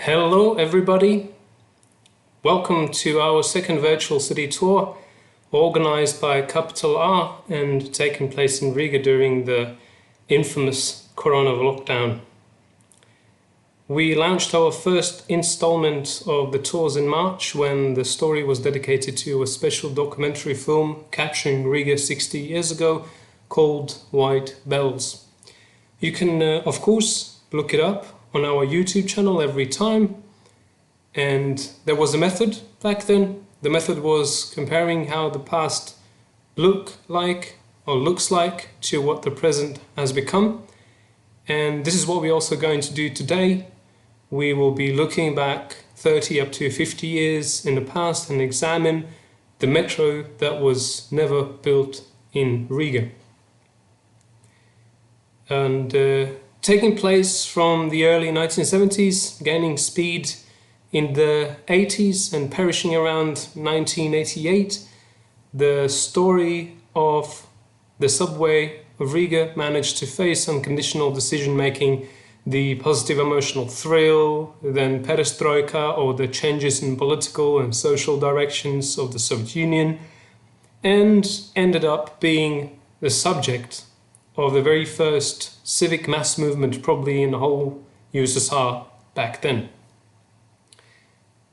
Hello everybody, welcome to our second virtual city tour organized by Capital R and taking place in Riga during the infamous Corona lockdown. We launched our first installment of the tours in March when the story was dedicated to a special documentary film capturing Riga 60 years ago called White Bells. You can of course look it up on our YouTube channel every time, and there was a method back then. The method was comparing how the past looks like to what the present has become, and this is what we're also going to do today. We will be looking back 30 up to 50 years in the past and examine the metro that was never built in Riga. And taking place from the early 1970s, gaining speed in the 80s and perishing around 1988, the story of the subway of Riga managed to face unconditional decision-making, the positive emotional thrill, then perestroika, or the changes in political and social directions of the Soviet Union, and ended up being the subject of the very first civic mass movement probably in the whole USSR back then.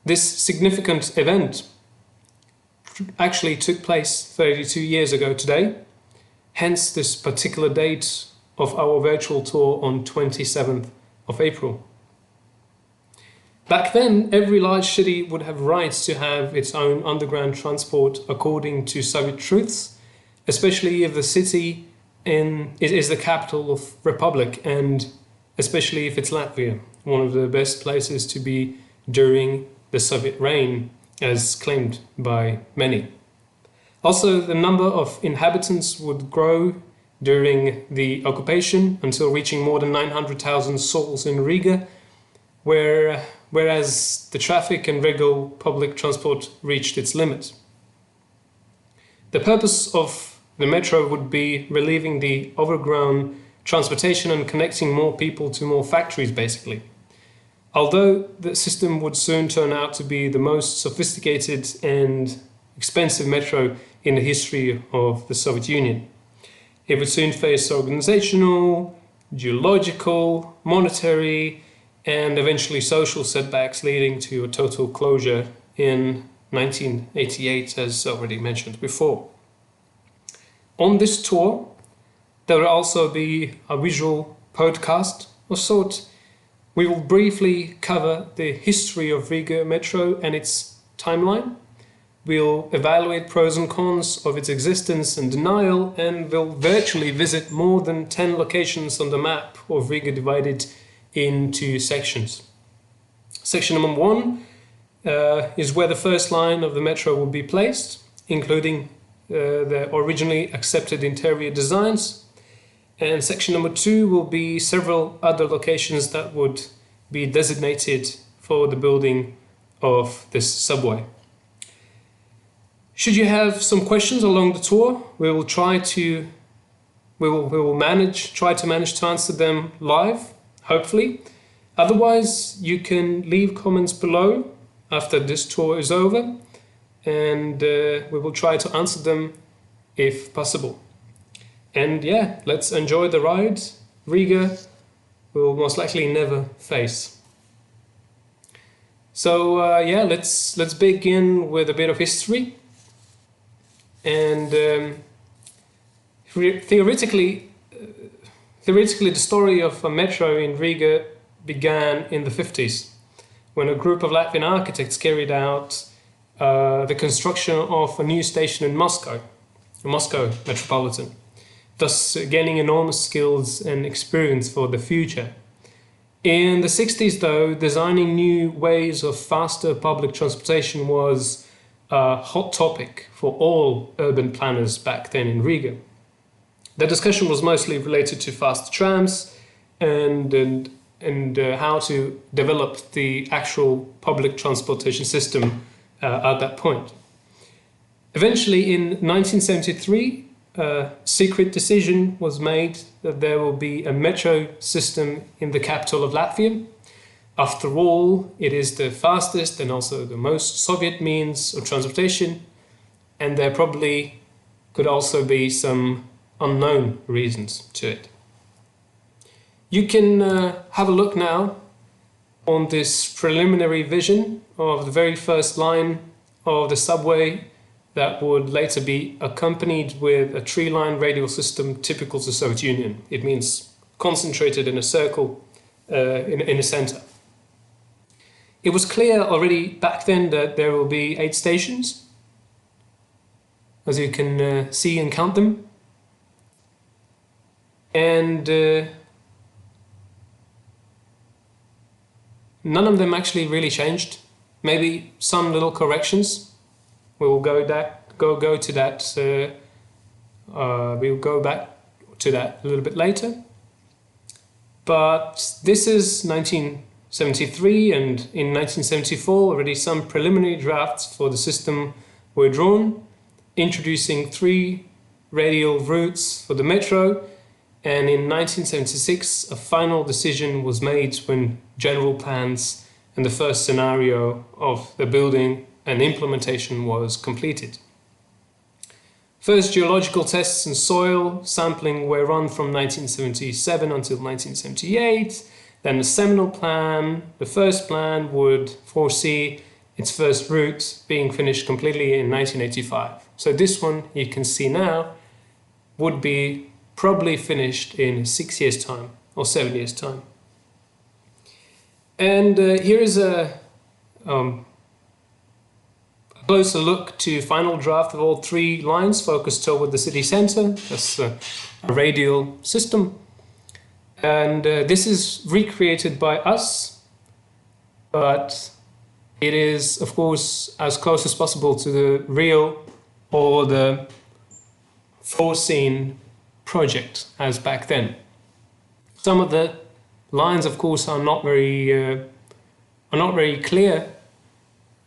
This significant event actually took place 32 years ago today, hence this particular date of our virtual tour on 27th of April. Back then, every large city would have rights to have its own underground transport according to Soviet truths, especially if the city it is the capital of Republic, and especially if it's Latvia, one of the best places to be during the Soviet reign, as claimed by many. Also, the number of inhabitants would grow during the occupation until reaching more than 900,000 souls in Riga, whereas the traffic and regular public transport reached its limit. The purpose of the metro would be relieving the overgrown transportation and connecting more people to more factories, basically. Although the system would soon turn out to be the most sophisticated and expensive metro in the history of the Soviet Union. It would soon face organizational, geological, monetary, and eventually social setbacks, leading to a total closure in 1988, as already mentioned before. On this tour, there will also be a visual podcast of sort. We will briefly cover the history of Riga Metro and its timeline. We'll evaluate pros and cons of its existence and denial, and we'll virtually visit more than 10 locations on the map of Riga divided into sections. Section number 1 is where the first line of the metro will be placed, including the originally accepted interior designs, and section number 2 will be several other locations that would be designated for the building of this subway. Should you have some questions along the tour, we will try to manage to answer them live, hopefully. Otherwise, you can leave comments below after this tour is over, and we will try to answer them if possible. And yeah, let's enjoy the ride. Riga will most likely never face. So yeah, let's begin with a bit of history. And theoretically, the story of a metro in Riga began in the 50s, when a group of Latvian architects carried out the construction of a new station in Moscow metropolitan, thus gaining enormous skills and experience for the future. In the 60s, though, designing new ways of faster public transportation was a hot topic for all urban planners back then in Riga. The discussion was mostly related to fast trams and how to develop the actual public transportation system at that point. Eventually, in 1973, a secret decision was made that there will be a metro system in the capital of Latvia. After all, it is the fastest and also the most Soviet means of transportation, and there probably could also be some unknown reasons to it. You can have a look now on this preliminary vision of the very first line of the subway that would later be accompanied with a tree-line radial system typical to the Soviet Union. It means concentrated in a circle in a center. It was clear already back then that there will be 8 stations, as you can see and count them. And none of them actually really changed. Maybe some little corrections. We will go to that. We'll go back to that a little bit later. But this is 1973, and in 1974 already some preliminary drafts for the system were drawn, introducing 3 radial routes for the metro, and in 1976 a final decision was made when general plans and the first scenario of the building and implementation was completed. First geological tests and soil sampling were run from 1977 until 1978. Then the seminal plan, the first plan, would foresee its first route being finished completely in 1985. So this one, you can see now, would be probably finished in 6 years' time or 7 years' time. And here is a closer look to final draft of all 3 lines focused toward the city center. That's a radial system. And this is recreated by us, but it is, of course, as close as possible to the real or the foreseen project as back then. Some of the lines, of course, are not very clear.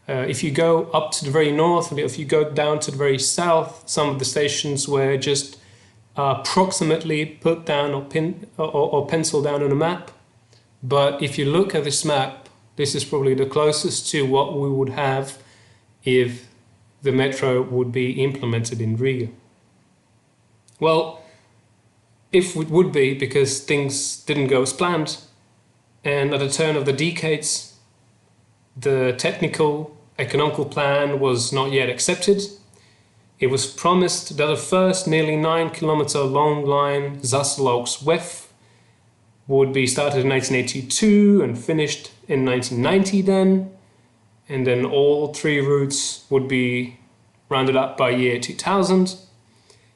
If you go up to the very north, and if you go down to the very south, some of the stations were just approximately put down or penciled down on a map. But if you look at this map, this is probably the closest to what we would have if the metro would be implemented in Riga. Well, if it would be, because things didn't go as planned, and at the turn of the decades, the technical economical plan was not yet accepted. It was promised that the first nearly 9-kilometer long line Zasulauks WEF would be started in 1982 and finished in 1990 then, and then all 3 routes would be rounded up by year 2000.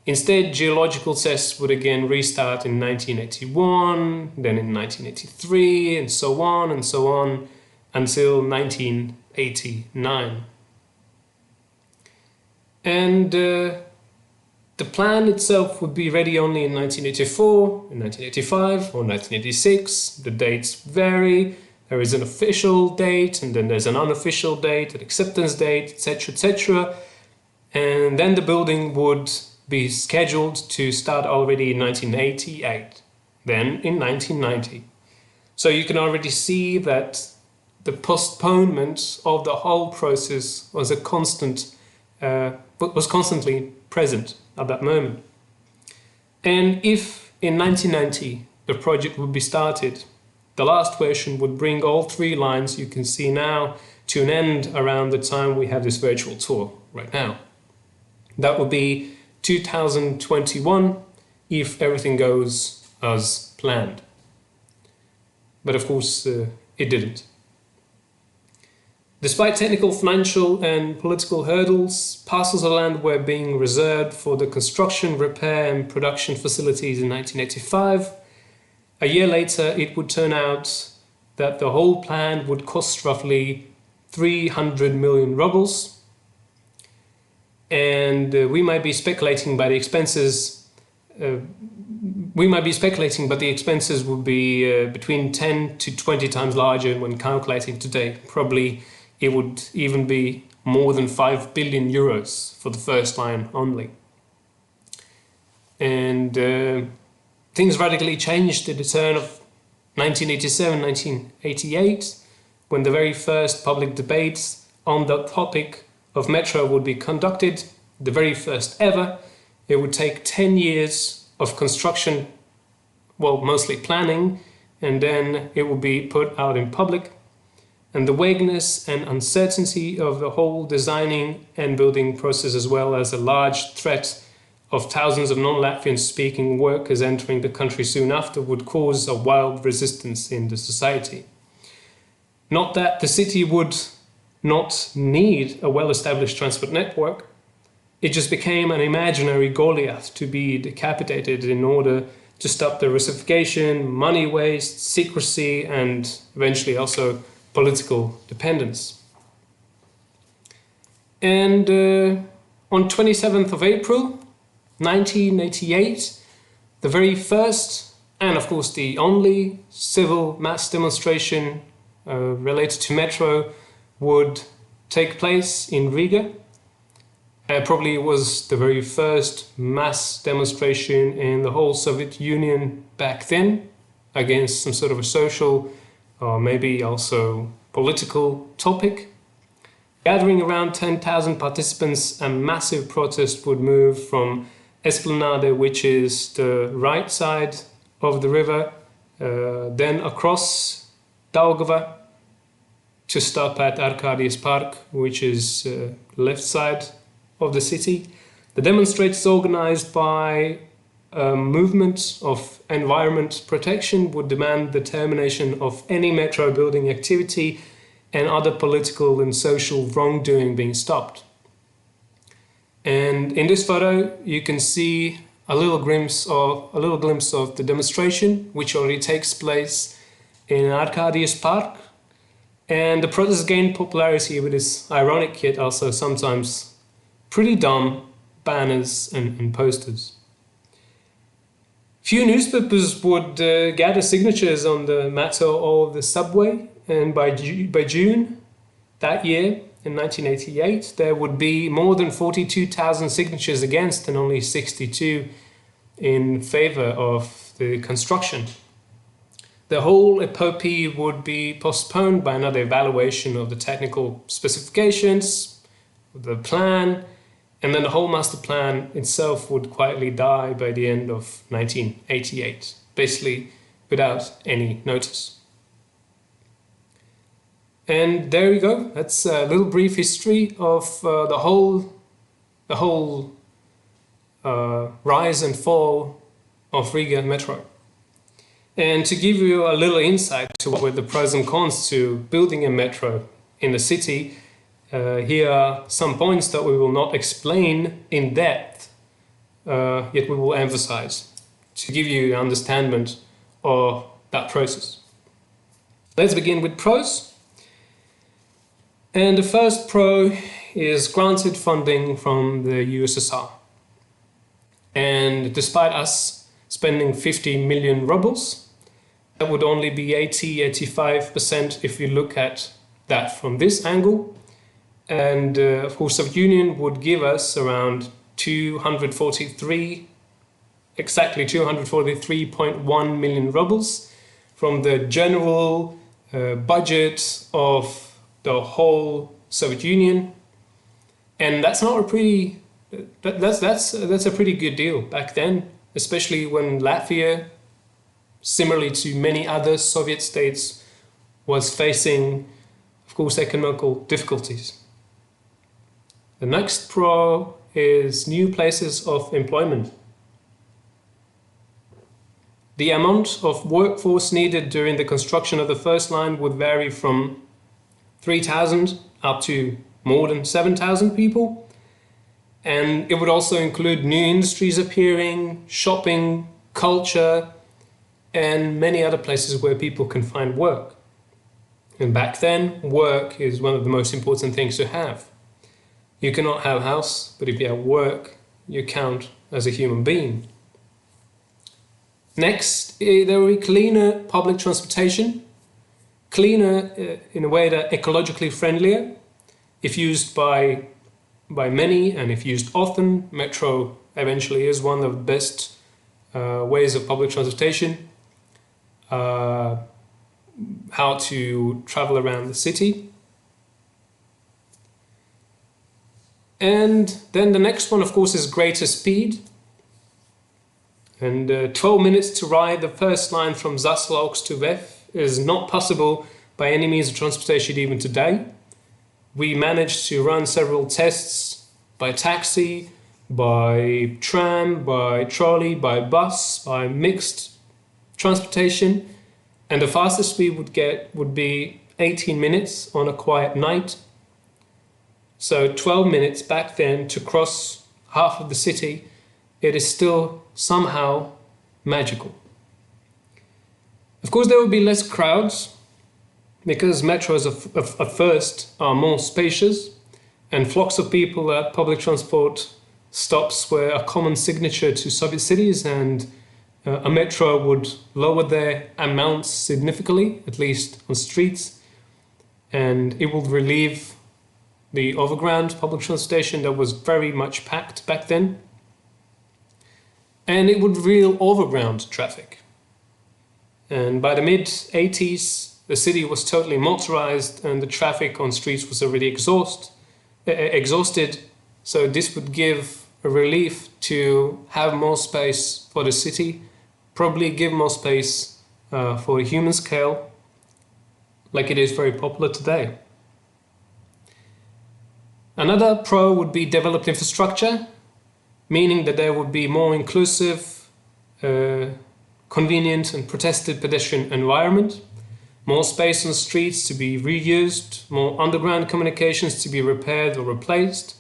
Instead, geological tests would again restart in 1981, then in 1983, and so on until 1989. And the plan itself would be ready only in 1984, in 1985, or 1986. The dates vary. There is an official date, and then there's an unofficial date, an acceptance date, etc., etc. And then the building would be scheduled to start already in 1988, then in 1990. So you can already see that the postponement of the whole process was was constantly present at that moment. And if in 1990 the project would be started, the last version would bring all 3 lines you can see now to an end around the time we have this virtual tour right now. That would be 2021 if everything goes as planned. But of course it didn't. Despite technical, financial and political hurdles, parcels of land were being reserved for the construction, repair and production facilities in 1985. A year later, it would turn out that the whole plan would cost roughly 300 million rubles. And we might be speculating, but the expenses would be between 10 to 20 times larger when calculating today. Probably it would even be more than 5 billion euros for the first line only. And things radically changed at the turn of 1987, 1988. when the very first public debates on the topic of metro would be conducted, the very first ever. It would take 10 years of construction, well, mostly planning, and then it would be put out in public. And the vagueness and uncertainty of the whole designing and building process, as well as a large threat of thousands of non-Latvian speaking workers entering the country soon after, would cause a wild resistance in the society. Not that the city would not need a well-established transport network, it just became an imaginary Goliath to be decapitated in order to stop the Russification, money waste, secrecy, and eventually also political dependence. And on 27th of April 1988, the very first and of course the only civil mass demonstration related to metro would take place in Riga. Probably it was the very first mass demonstration in the whole Soviet Union back then against some sort of a social or maybe also political topic. Gathering around 10,000 participants, a massive protest would move from Esplanade, which is the right side of the river, then across Daugava to stop at Arkādijas Park, which is left side of the city. The demonstrators, organized by a movement of environment protection, would demand the termination of any metro building activity and other political and social wrongdoing being stopped. And in this photo, you can see a little glimpse of the demonstration, which already takes place in Arkādijas Park. And the protest gained popularity with its ironic yet also sometimes pretty dumb banners and posters. Few newspapers would gather signatures on the metro or the subway, and by June that year, in 1988, there would be more than 42,000 signatures against and only 62 in favor of the construction. The whole epopee would be postponed by another evaluation of the technical specifications, the plan, and then the whole master plan itself would quietly die by the end of 1988, basically without any notice. And there we go. That's a little brief history of the whole rise and fall of Riga Metro. And to give you a little insight to what were the pros and cons to building a metro in the city, here are some points that we will not explain in depth, yet we will emphasize to give you an understanding of that process. Let's begin with pros. And the first pro is granted funding from the USSR. And despite us spending 50 million rubles, that would only be 80-85% if you look at that from this angle. And of course, Soviet Union would give us around 243.1 million rubles from the general budget of the whole Soviet Union, and that's not a pretty. That's a pretty good deal back then, especially when Latvia, similarly to many other Soviet states, was facing, of course, economical difficulties. The next pro is new places of employment. The amount of workforce needed during the construction of the first line would vary from 3,000 up to more than 7,000 people. And it would also include new industries appearing, shopping, culture, and many other places where people can find work. And back then, work is one of the most important things to have. You cannot have a house, but if you have work, you count as a human being. Next, there will be cleaner public transportation. Cleaner in a way that ecologically friendlier. If used by many and if used often, metro eventually is one of the best ways of public transportation. how to travel around the city. And then the next one, of course, is greater speed. And 12 minutes to ride the first line from Zasulauks to Vef is not possible by any means of transportation even today. We managed to run several tests by taxi, by tram, by trolley, by bus, by mixed transportation. And the fastest we would be 18 minutes on a quiet night. So 12 minutes back then to cross half of the city, it is still somehow magical. Of course, there will be less crowds because metros at first are more spacious, and flocks of people at public transport stops were a common signature to Soviet cities, and a metro would lower their amounts significantly, at least on streets, and it would relieve the overground public transportation that was very much packed back then. And it would reel overground traffic. And by the mid-80s, the city was totally motorized and the traffic on streets was already exhausted. So this would give a relief to have more space for the city, probably give more space for a human scale, like it is very popular today. Another pro would be developed infrastructure, meaning that there would be more inclusive, convenient and protected pedestrian environment, more space on streets to be reused, more underground communications to be repaired or replaced.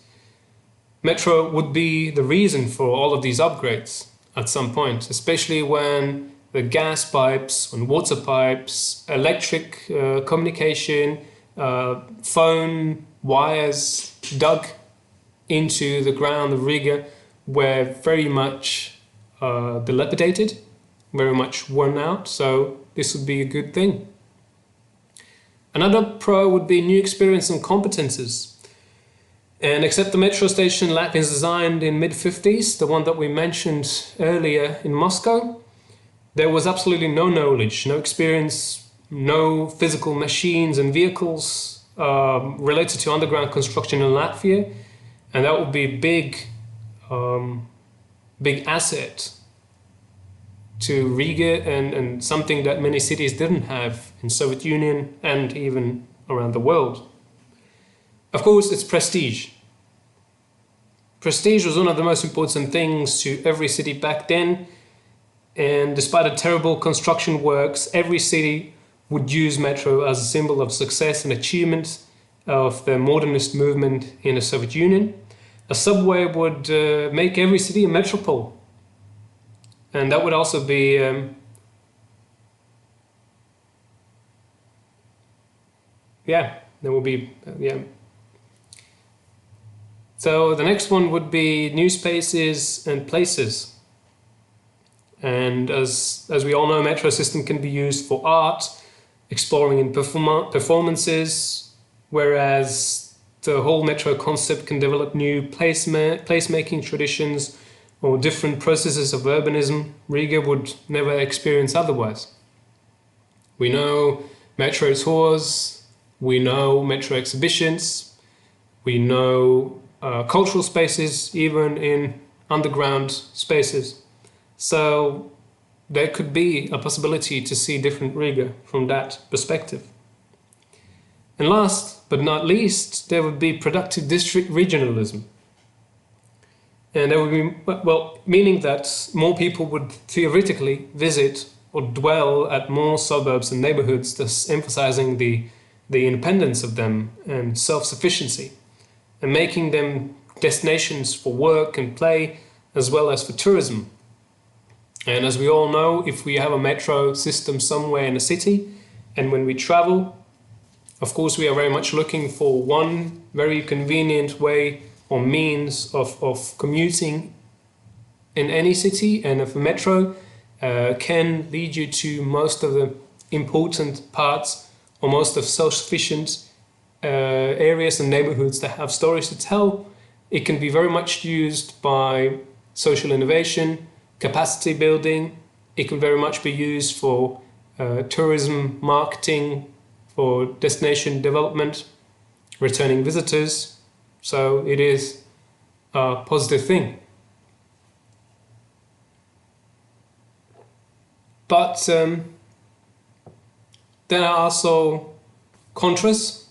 Metro would be the reason for all of these upgrades at some point, especially when the gas pipes and water pipes, electric communication, phone wires dug into the ground of Riga were very much dilapidated, very much worn out, so this would be a good thing. Another pro would be new experience and competences. And except the metro station Latvians designed in mid-50s, the one that we mentioned earlier in Moscow, there was absolutely no knowledge, no experience, no physical machines and vehicles related to underground construction in Latvia, and that would be a big asset to Riga and something that many cities didn't have in Soviet Union and even around the world. Of course, it's prestige. Prestige was one of the most important things to every city back then, and despite the terrible construction works, every city would use metro as a symbol of success and achievement of the modernist movement in the Soviet Union. A subway would make every city a metropole. And that would also be So the next one would be new spaces and places. And as we all know, metro system can be used for art, exploring in performances, whereas the whole metro concept can develop new placemaking traditions or different processes of urbanism Riga would never experience otherwise. We know metro tours, we know metro exhibitions, we know cultural spaces, even in underground spaces. So there could be a possibility to see different Riga from that perspective. And last but not least, there would be productive district regionalism. And there would be, well, meaning that more people would theoretically visit or dwell at more suburbs and neighborhoods, thus emphasizing the independence of them and self-sufficiency, and making them destinations for work and play, as well as for tourism. And as we all know, if we have a metro system somewhere in a city, and when we travel, of course, we are very much looking for one very convenient way or means of commuting in any city, and if a metro can lead you to most of the important parts or most of self-sufficient areas and neighborhoods that have stories to tell, it can be very much used by social innovation, capacity building. It can very much be used for tourism marketing for destination development, returning visitors. So it is a positive thing. But there are also contras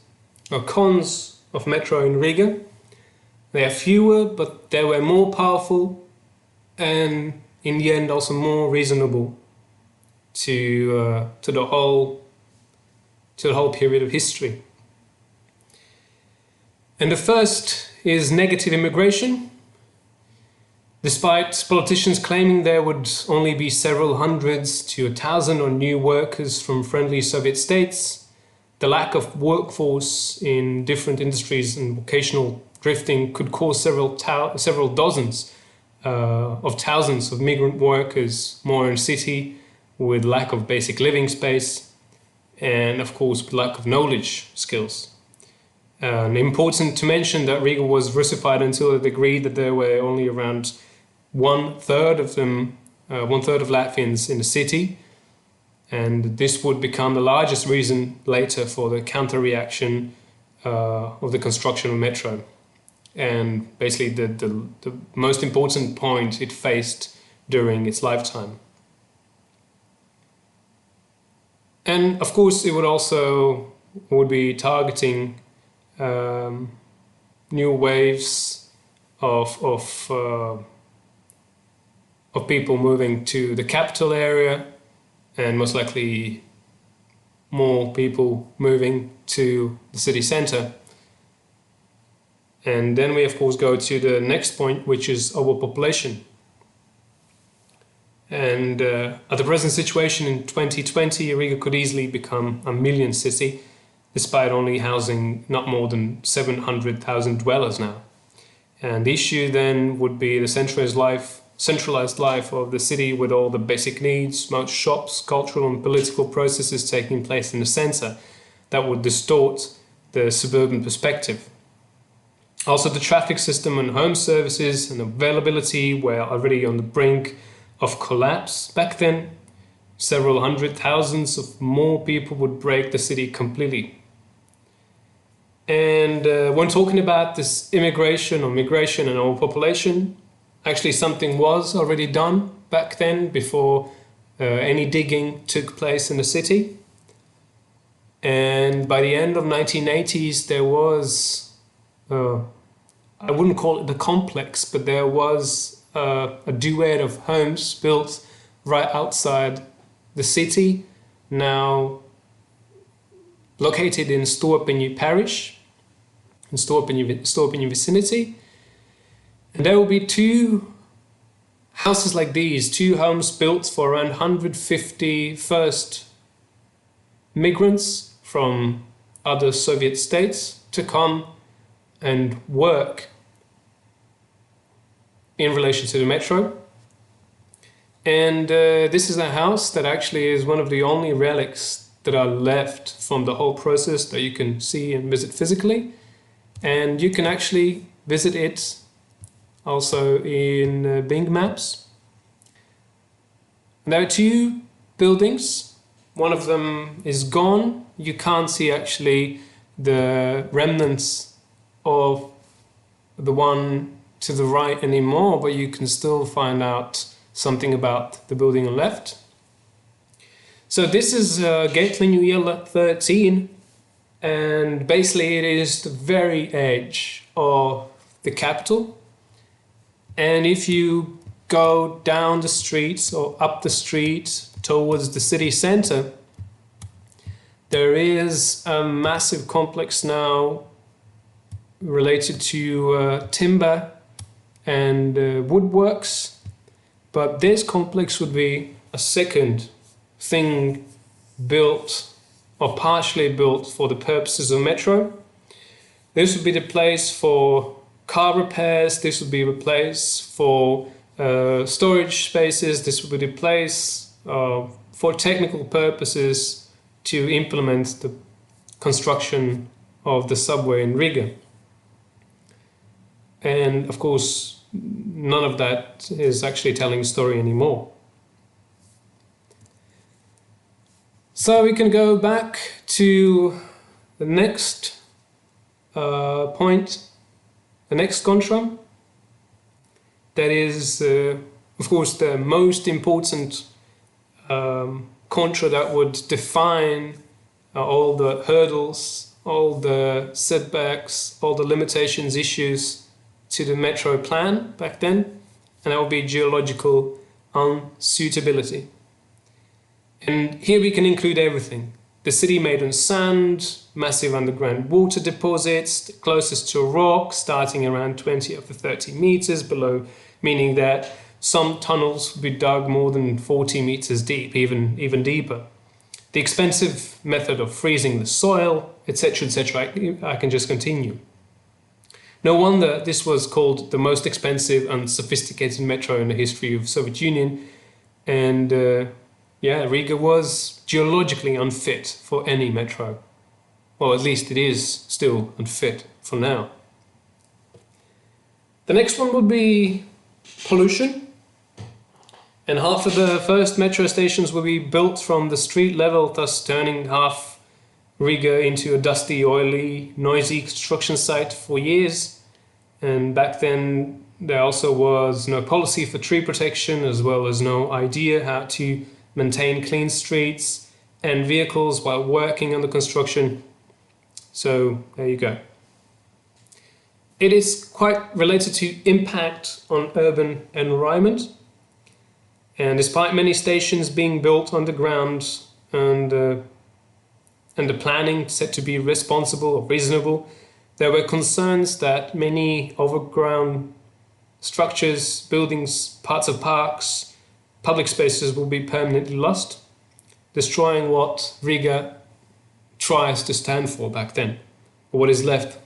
or cons of metro in Riga. They are fewer, but they were more powerful and in the end also more reasonable to the whole period of history. And the first is negative immigration. Despite politicians claiming there would only be several hundreds to 1,000 or new workers from friendly Soviet states, the lack of workforce in different industries and vocational drifting could cause several dozens of thousands of migrant workers more in city with lack of basic living space and of course with lack of knowledge skills. Important to mention that Riga was Russified until a degree that there were only around one-third of Latvians in the city, and this would become the largest reason later for the counter-reaction of the construction of metro, and basically the most important point it faced during its lifetime. And of course it would be targeting new waves of people moving to the capital area, and most likely more people moving to the city center. And then we of course go to the next point, which is overpopulation. And at the present situation in 2020, Riga could easily become a million city, despite only housing not more than 700,000 dwellers now. And the issue then would be the centralized life of the city with all the basic needs, most shops, cultural and political processes taking place in the center that would distort the suburban perspective. Also the traffic system and home services and availability were already on the brink of collapse back then. Several hundred thousands of more people would break the city completely. And when talking about this migration and overpopulation, actually something was already done back then before any digging took place in the city. And by the end of 1980s, there was, I wouldn't call it the complex, but there was a duet of homes built right outside the city, now located in Storpinu parish, in Storpinu vicinity. And there will be two houses like these, two homes built for around 150 first migrants from other Soviet states to come and work in relation to the metro. And this is a house that actually is one of the only relics that are left from the whole process that you can see and visit physically. And you can actually visit it also in Bing Maps. There are two buildings. One of them is gone. You can't see actually the remnants of the one to the right anymore, but you can still find out something about the building on left. So this is Gateway New Year 13, and basically it is the very edge of the capital. And if you go down the streets or up the street towards the city center, there is a massive complex now related to timber and woodworks. But this complex would be a second thing built or partially built for the purposes of metro. This would be the place for car repairs, this would be the place for storage spaces, this would be the place for technical purposes to implement the construction of the subway in Riga. And of course, none of that is actually telling the story anymore. So we can go back to the next point, the next contra. That is, of course, the most important contra that would define all the hurdles, all the setbacks, all the limitations, issues to the metro plan back then, and that would be geological unsuitability. And here we can include everything. The city made on sand, massive underground water deposits, closest to a rock, starting around 20 up to 30 meters below, meaning that some tunnels would be dug more than 40 meters deep, even deeper. The expensive method of freezing the soil, etc., etc. I can just continue. No wonder this was called the most expensive and sophisticated metro in the history of the Soviet Union, and Riga was geologically unfit for any metro. Well, at least it is still unfit for now. The next one would be pollution. And half of the first metro stations will be built from the street level, thus turning half Riga into a dusty, oily, noisy construction site for years. And back then there also was no policy for tree protection, as well as no idea how to maintain clean streets and vehicles while working on the construction. So there you go. It is quite related to impact on urban environment. And despite many stations being built underground and the planning said to be responsible or reasonable, there were concerns that many overground structures, buildings, parts of parks, public spaces will be permanently lost, destroying what Riga tries to stand for back then, or what is left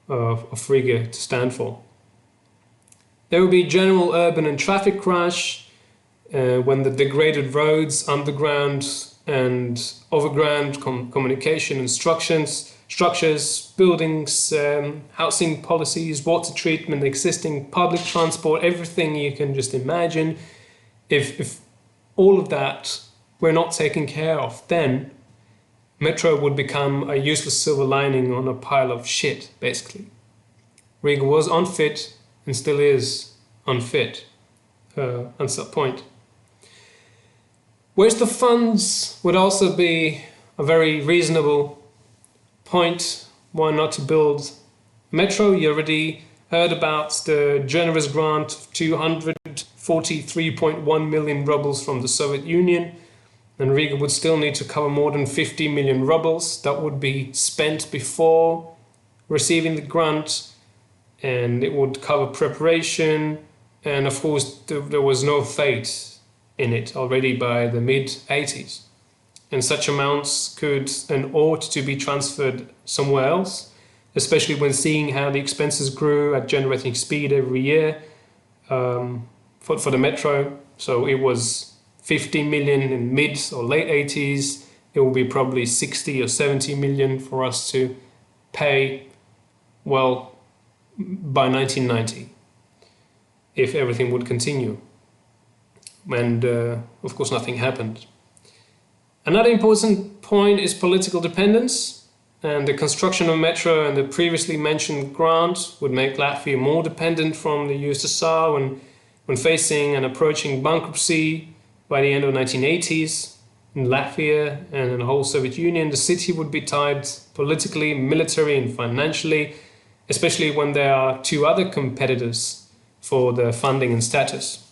of Riga to stand for. There will be general urban and traffic crash when the degraded roads, underground and overground communication and structures, buildings, housing policies, water treatment, existing public transport, everything you can just imagine. If all of that were not taken care of, then metro would become a useless silver lining on a pile of shit, basically. Riga was unfit and still is unfit at some point. Waste of funds would also be a very reasonable point. Why not to build metro? You already heard about the generous grant of 243.1 million rubles from the Soviet Union, and Riga would still need to cover more than 50 million rubles that would be spent before receiving the grant, and it would cover preparation, and of course there was no fate in it already by the mid-80s. And such amounts could and ought to be transferred somewhere else, especially when seeing how the expenses grew at generating speed every year for the metro. So it was 50 million in mid or late 80s. It will be probably 60 or 70 million for us to pay, well, by 1990, if everything would continue. And of course nothing happened. Another important point is political dependence, and the construction of metro and the previously mentioned grant would make Latvia more dependent from the USSR when facing and approaching bankruptcy by the end of the 1980s. In Latvia and in the whole Soviet Union, the city would be tied politically, military and financially, especially when there are two other competitors for the funding and status,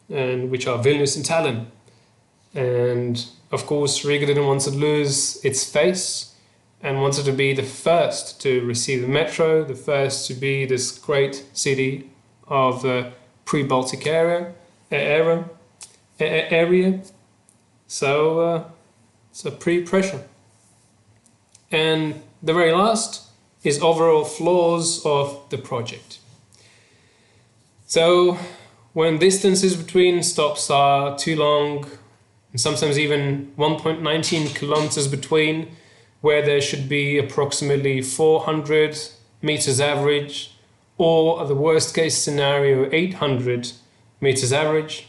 and which are Vilnius and Tallinn. And of course Riga didn't want to lose its face and wanted to be the first to receive the metro, the first to be this great city of the pre-Baltic area. So it's a pre-pressure. And the very last is overall flaws of the project. So when distances between stops are too long, and sometimes even 1.19 kilometers between, where there should be approximately 400 meters average, or the worst case scenario 800 meters average,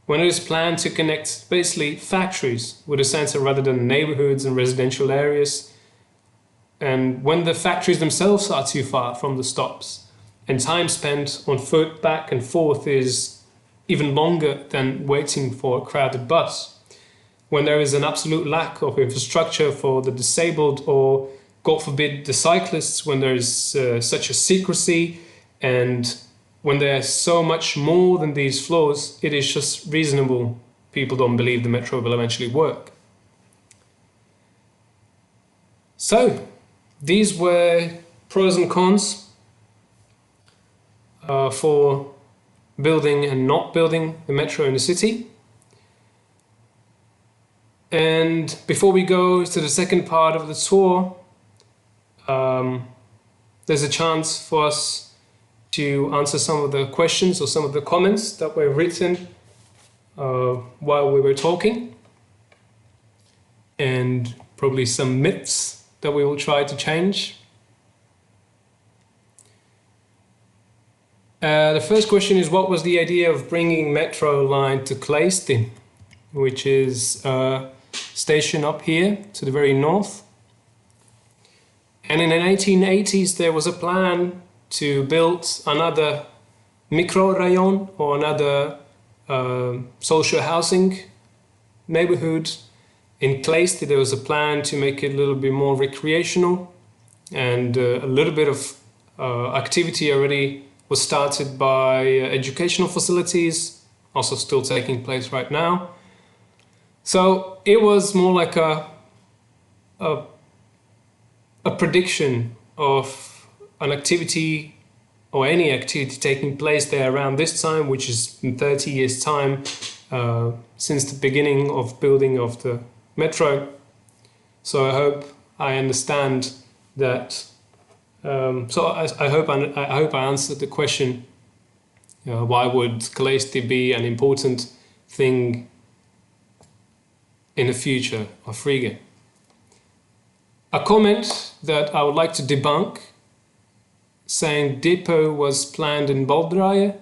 when it is planned to connect basically factories with a center rather than neighborhoods and residential areas, and when the factories themselves are too far from the stops and time spent on foot back and forth is even longer than waiting for a crowded bus, when there is an absolute lack of infrastructure for the disabled or, God forbid, the cyclists, when there is such a secrecy, and when there's so much more than these flaws, it is just reasonable people don't believe the metro will eventually work. So, these were pros and cons for building and not building the metro in the city. And before we go to the second part of the tour, there's a chance for us to answer some of the questions or some of the comments that were written while we were talking, and probably some myths that we will try to change. The first question is, what was the idea of bringing metro line to Kleisti, which is a station up here to the very north? And in the 1880s there was a plan to build another mikrorayon, or another social housing neighborhood in Kleisti. There was a plan to make it a little bit more recreational, and a little bit of activity already was started by educational facilities, also still taking place right now. So it was more like a prediction of an activity or any activity taking place there around this time, which is in 30 years' time since the beginning of building of the metro. So I hope I understand that. I hope I answered the question. Why would Kleisti be an important thing in the future of Riga? A comment that I would like to debunk, saying depot was planned in Boldraja,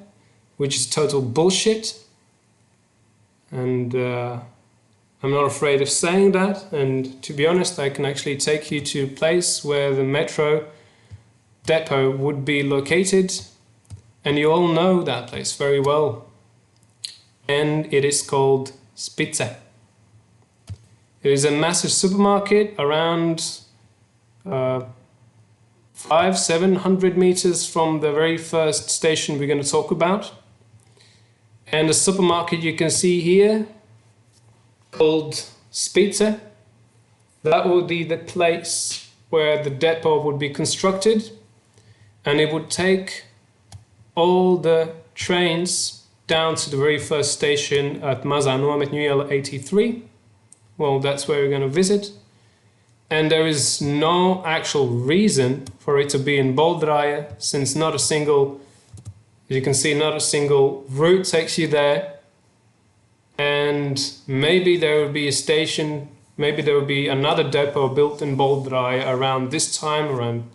which is total bullshit. And I'm not afraid of saying that. And to be honest, I can actually take you to a place where the metro depot would be located. And you all know that place very well. And it is called Spitze. It is a massive supermarket around 500-700 meters from the very first station we're going to talk about. And the supermarket you can see here, called Spitze, that would be the place where the depot would be constructed, and it would take all the trains down to the very first station at Mazanometņu 83. Well, that's where we're going to visit. And there is no actual reason for it to be in Boldraja, since not a single, as you can see, not a single route takes you there. And maybe there will be a station, maybe there will be another depot built in Boldraja around this time, around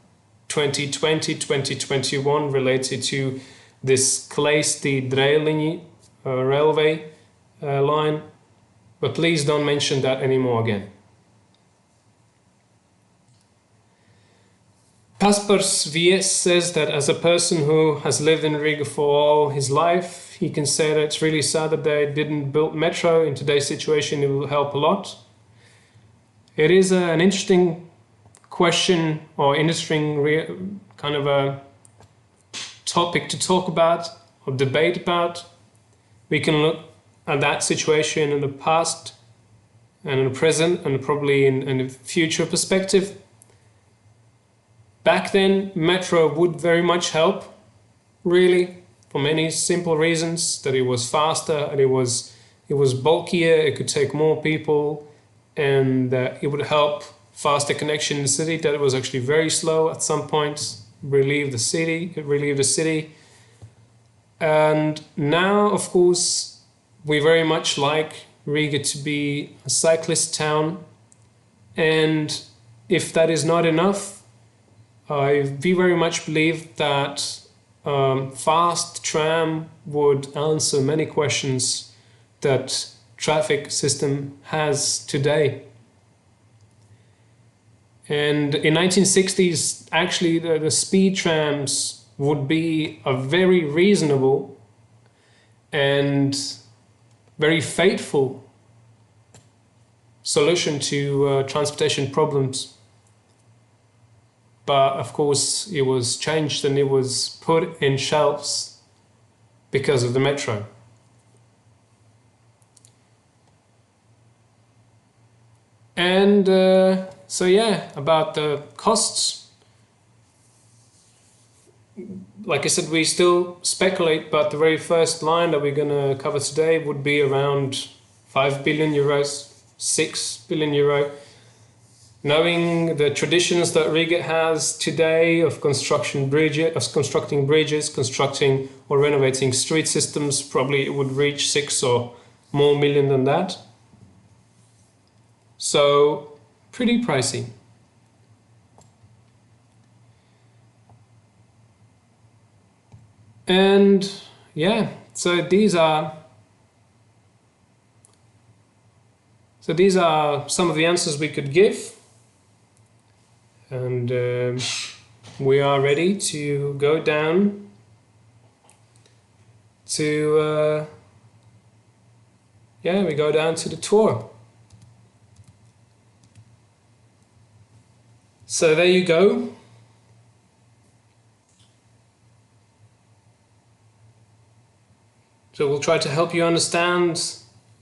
2020, 2021, related to this Kleisti Drēliņi railway line. But please don't mention that anymore again. Kaspars Vies says that as a person who has lived in Riga for all his life, he can say that it's really sad that they didn't build metro. In today's situation, it will help a lot. It is an interesting question, or interesting kind of a topic to talk about or debate about. We can look at that situation in the past and in the present, and probably in the future perspective. Back then, metro would very much help, really, for many simple reasons, that it was faster and it was bulkier, it could take more people, and it would help faster connection in the city, that it was actually very slow at some points, relieve the city. And now, of course, we very much like Riga to be a cyclist town, and if that is not enough, we very much believe that fast tram would answer many questions that traffic system has today. And in 1960s, actually the speed trams would be a very reasonable and very faithful solution to transportation problems. But of course it was changed and it was put in shelves because of the metro. And so yeah, about the costs. Like I said, we still speculate, but the very first line that we're going to cover today would be around 5 billion euros, 6 billion euro. Knowing the traditions that Riga has today of constructing bridges, constructing or renovating street systems, probably it would reach 6 or more million than that. So pretty pricey. And yeah, so these are some of the answers we could give. And we are ready to go down to we go down to the tour. So there you go. So we'll try to help you understand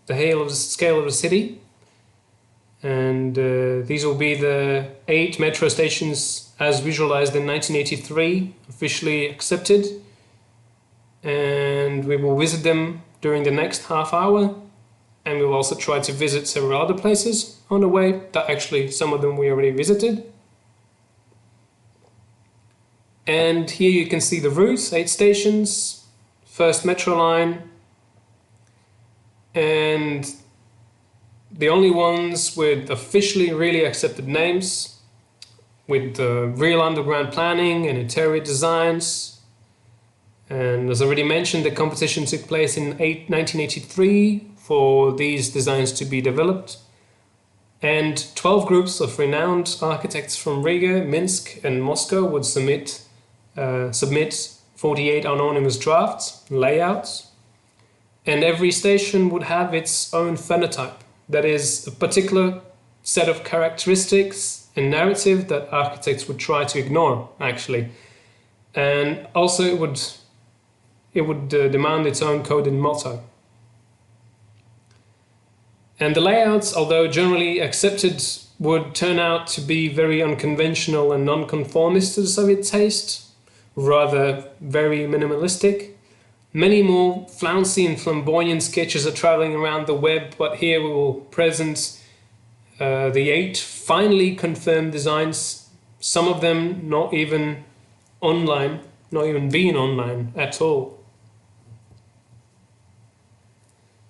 the scale of the city. And these will be the 8 metro stations as visualized in 1983, officially accepted. And we will visit them during the next half hour. And we will also try to visit several other places on the way, that actually some of them we already visited. And here you can see the routes, 8 stations, first metro line, and the only ones with officially really accepted names, with real underground planning and interior designs. And as already mentioned, the competition took place in 1983 for these designs to be developed. And 12 groups of renowned architects from Riga, Minsk and Moscow would submit 48 anonymous drafts, layouts, and every station would have its own phenotype. That is a particular set of characteristics and narrative that architects would try to ignore, actually. And also it would demand its own code and motto. And the layouts, although generally accepted, would turn out to be very unconventional and non-conformist to the Soviet taste, rather very minimalistic. Many more flouncy and flamboyant sketches are traveling around the web, but here we will present the 8 finally confirmed designs, some of them not even online, not even being online at all.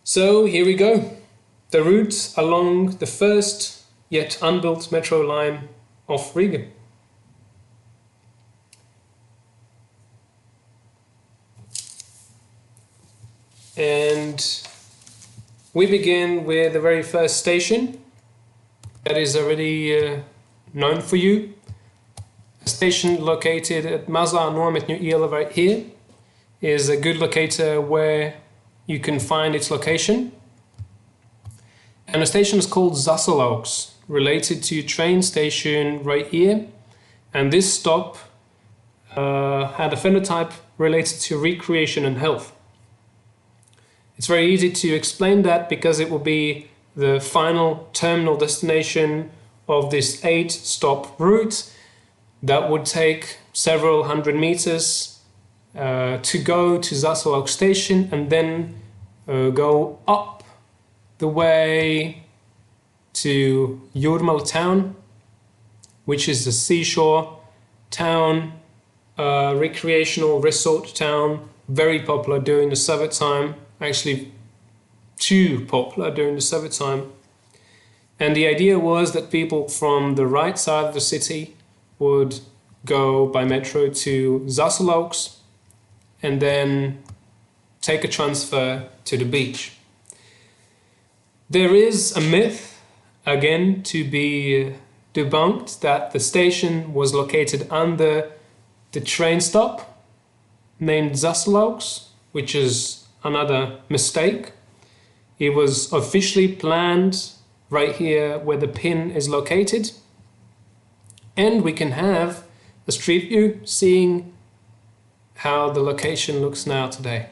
So here we go. The route along the first yet unbuilt metro line of Riga. And we begin with the very first station that is already known for you. A station located at Mazā Nometņu iela right here is a good locator where you can find its location. And the station is called Zasulauks, related to train station right here. And this stop had a phenotype related to recreation and health. It's very easy to explain that because it will be the final terminal destination of this 8-stop route that would take several hundred meters to go to Zasulauks station and then go up the way to Jūrmala town, which is a seashore town, recreational resort town, very popular during the Soviet time. Actually too popular during the Soviet time. And the idea was that people from the right side of the city would go by metro to Zasulauks and then take a transfer to the beach. There is a myth, again, to be debunked, that the station was located under the train stop named Zasulauks, which is another mistake. It was officially planned right here where the pin is located. And we can have a street view seeing how the location looks now today.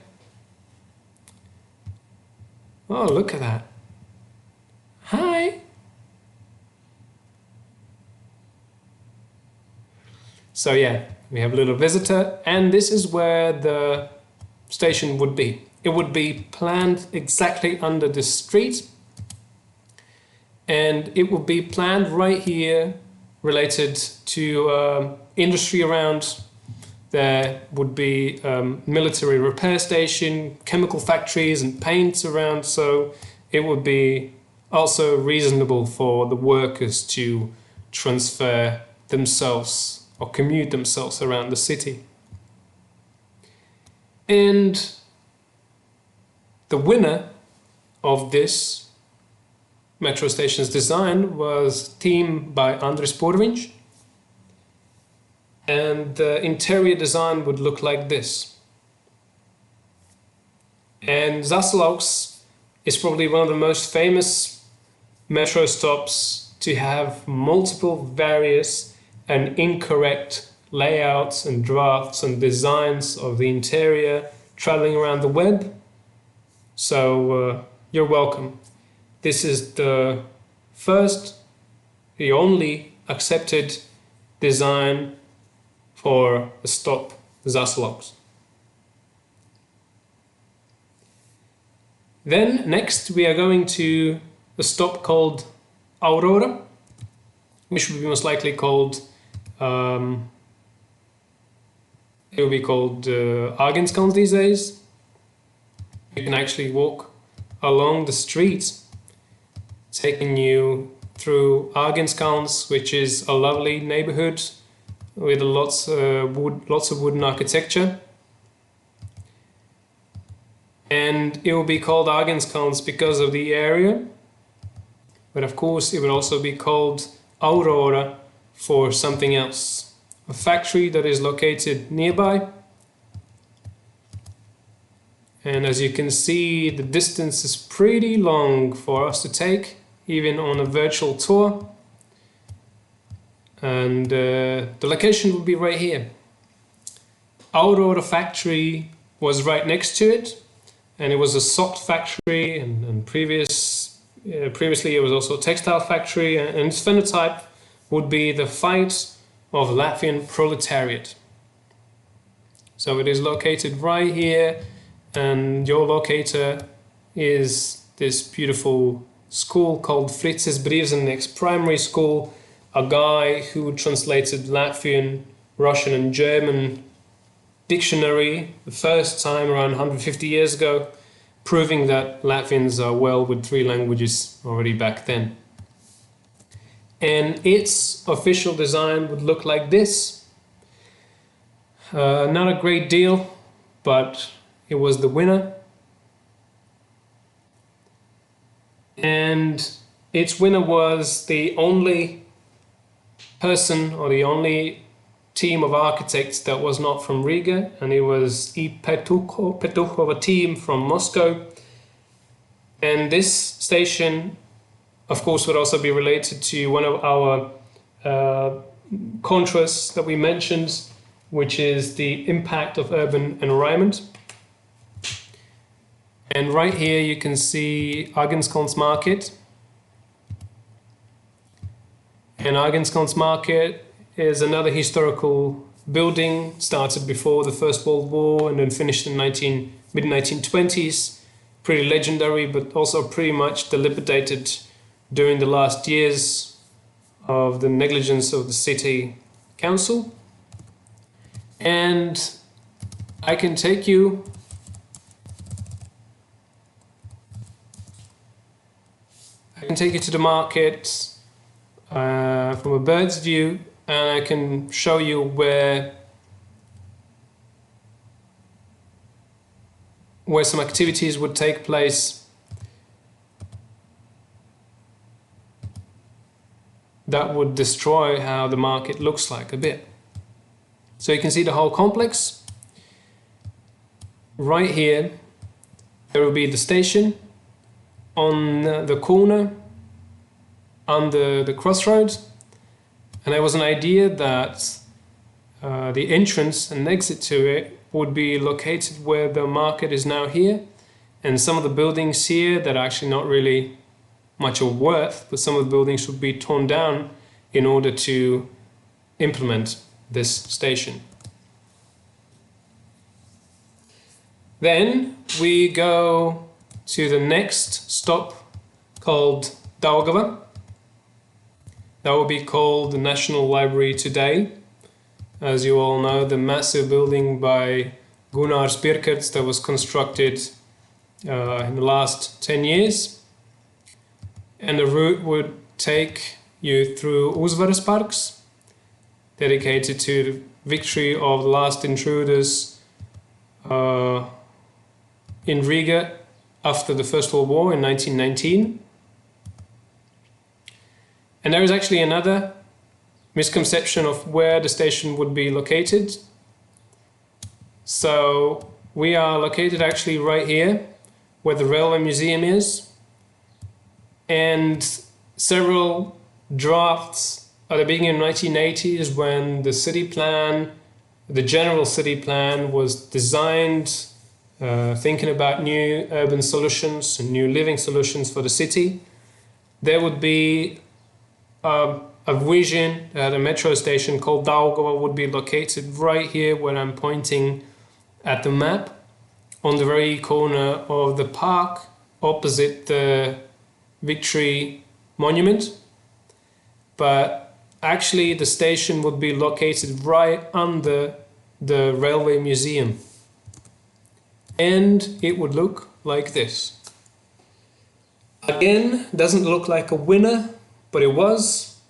Oh, look at that. Hi. So yeah, we have a little visitor, and this is where the station would be. It would be planned exactly under the street, and it would be planned right here related to industry around. There would be military repair station, chemical factories and paints around, so it would be also reasonable for the workers to transfer themselves or commute themselves around the city. And the winner of this metro station's design was a team by Andris Porviņš. And the interior design would look like this. And Zasulauks is probably one of the most famous metro stops to have multiple various and incorrect layouts and drafts and designs of the interior traveling around the web. So you're welcome. This is the first, the only accepted design for the stop Zasulauks. Then next we are going to a stop called Aurora, which will be most likely called it will be called Ārgenskalns these days. You can actually walk along the street, taking you through Ārgenskalns, which is a lovely neighborhood with lots of wooden architecture. And it will be called Ārgenskalns because of the area, but of course it would also be called Aurora for something else. A factory that is located nearby. And as you can see, the distance is pretty long for us to take, even on a virtual tour. And the location would be right here. Aurora factory was right next to it, and it was a sock factory, and previously it was also a textile factory, and its phenotype would be the fight of Latvian proletariat. So it is located right here, and your locator is this beautiful school called Fritzes Brīvzemnieks Primary School, a guy who translated Latvian, Russian and German dictionary the first time around 150 years ago, proving that Latvians are well with 3 languages already back then. And its official design would look like this. Not a great deal, but it was the winner. And its winner was the only person or the only team of architects that was not from Riga, and it was I Petukhova team from Moscow. And this station, of course, would also be related to one of our contras that we mentioned, which is the impact of urban environment. And right here you can see Ārgenskalns Market. And Ārgenskalns Market is another historical building, started before the First World War and then finished in mid-1920s. Pretty legendary, but also pretty much dilapidated during the last years of the negligence of the city council. And I can take you to the market from a bird's view, and I can show you where some activities would take place. that would destroy how the market looks like a bit. So you can see the whole complex. Right here, there will be the station on the corner, under the crossroads. And there was an idea that the entrance and exit to it would be located where the market is now here. And some of the buildings here that are actually not really much of worth, but some of the buildings would be torn down in order to implement this station. Then we go to the next stop called Daugava. That will be called the National Library today. As you all know, the massive building by Gunārs Pirkards that was constructed in the last 10 years. And the route would take you through Uzvaras Parks, dedicated to the victory of the last intruders in Riga after the First World War in 1919. And there is actually another misconception of where the station would be located. So we are located actually right here, where the railway museum is. And several drafts at the beginning of the 1980s, when the city plan, the general city plan was designed, thinking about new urban solutions and new living solutions for the city, there would be a vision that a metro station called Daugava would be located right here where I'm pointing at the map, on the very corner of the park, opposite the Victory Monument. But actually the station would be located right under the railway museum. And it would look like this. Again, doesn't look like a winner, but it was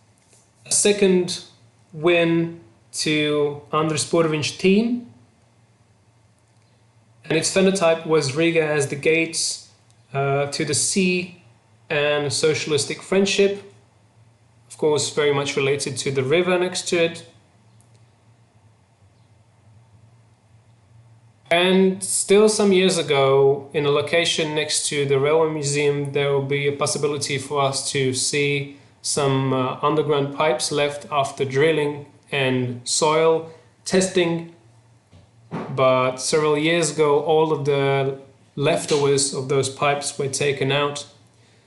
a second win to Andris Purviņš team. And its phenotype was Riga as the gates to the sea and socialistic friendship. Of course, very much related to the river next to it. And still some years ago, in a location next to the railway museum, there will be a possibility for us to see some underground pipes left after drilling and soil testing. But several years ago, all of the leftovers of those pipes were taken out.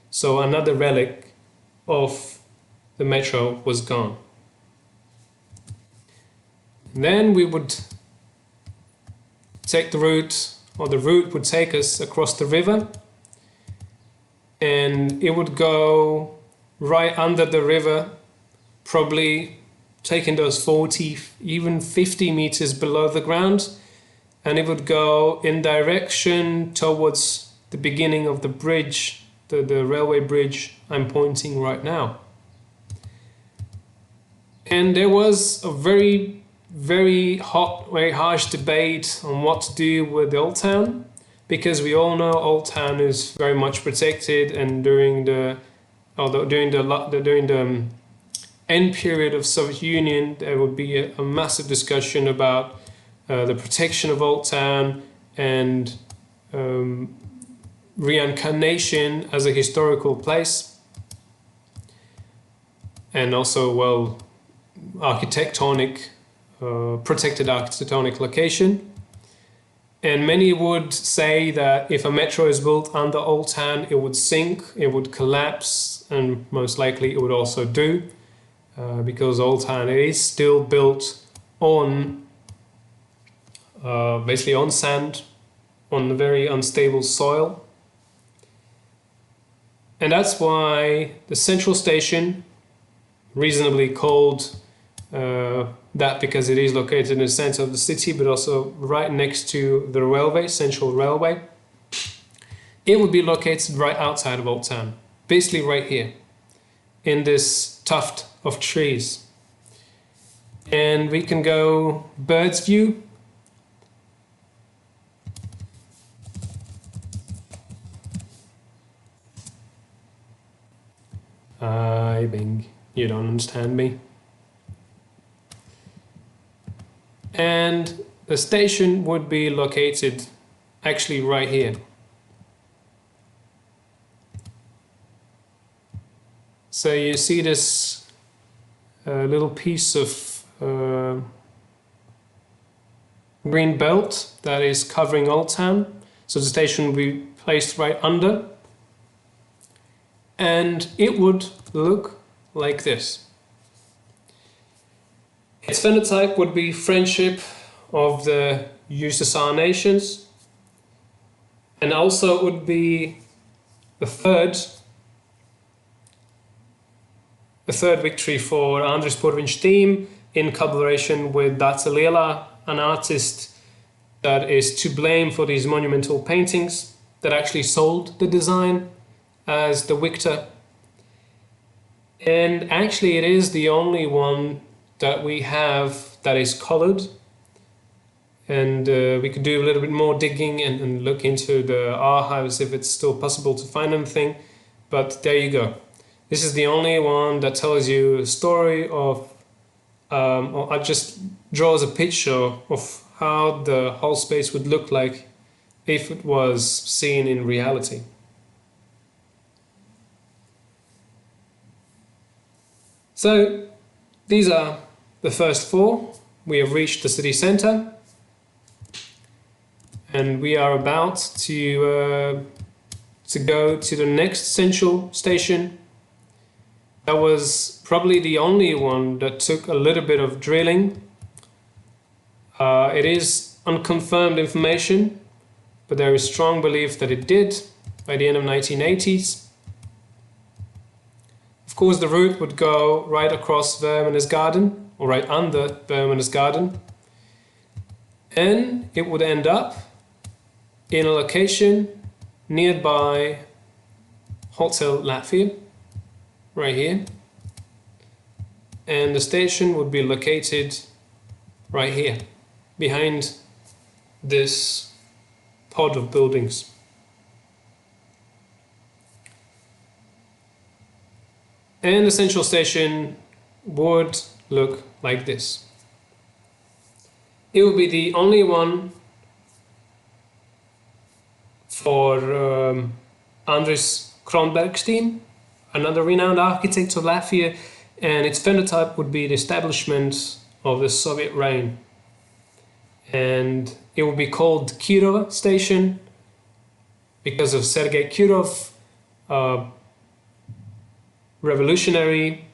So another relic of the metro was gone. And then we would take the route, or the route would take us across the river, and it would go right under the river, probably taking those 40, even 50 meters below the ground, and it would go in direction towards the beginning of the bridge, the railway bridge I'm pointing right now. And there was a very hot, very harsh debate on what to do with the Old Town, because we all know Old Town is very much protected, and during the end period of Soviet Union, there would be a massive discussion about the protection of Old Town and reincarnation as a historical place, and also, well, architectonic, protected architectonic location. And many would say that if a metro is built under Old Town, it would sink, it would collapse, and most likely it would also do, because Old Town is still built on basically on sand, on a very unstable soil. And that's why the central station, reasonably called that because it is located in the center of the city, but also right next to the railway, Central Railway, it would be located right outside of Old Town, basically right here, in this tuft of trees. And we can go bird's view. Bing. You don't understand me. And the station would be located actually right here. So you see this little piece of green belt that is covering Old Town. So the station will be placed right under, and it would look like this. Its phenotype would be friendship of the USSR nations, and also it would be the third victory for Andris Purviņš team in collaboration with Zasulauks, an artist that is to blame for these monumental paintings that actually sold the design as the victor. And actually it is the only one that we have that is colored. And we could do a little bit more digging and look into the archives if it's still possible to find anything. But there you go. This is the only one that tells you a story of, or it just draws a picture of how the whole space would look like if it was seen in reality. So these are the first four. We have reached the city center, and we are about to go to the next central station. That was probably the only one that took a little bit of drilling. It is unconfirmed information, but there is strong belief that it did by the end of 1980s. Of course, the route would go right across Garden, or right under Garden, and it would end up in a location nearby Hotel Latvia, right here, and the station would be located right here, behind this pod of buildings. And the central station would look like this. It would be the only one for Andris Kronberg's team, another renowned architect of Latvia, and its phenotype would be the establishment of the Soviet reign. And it would be called Kirova Station because of Sergei Kirov, revolutionary,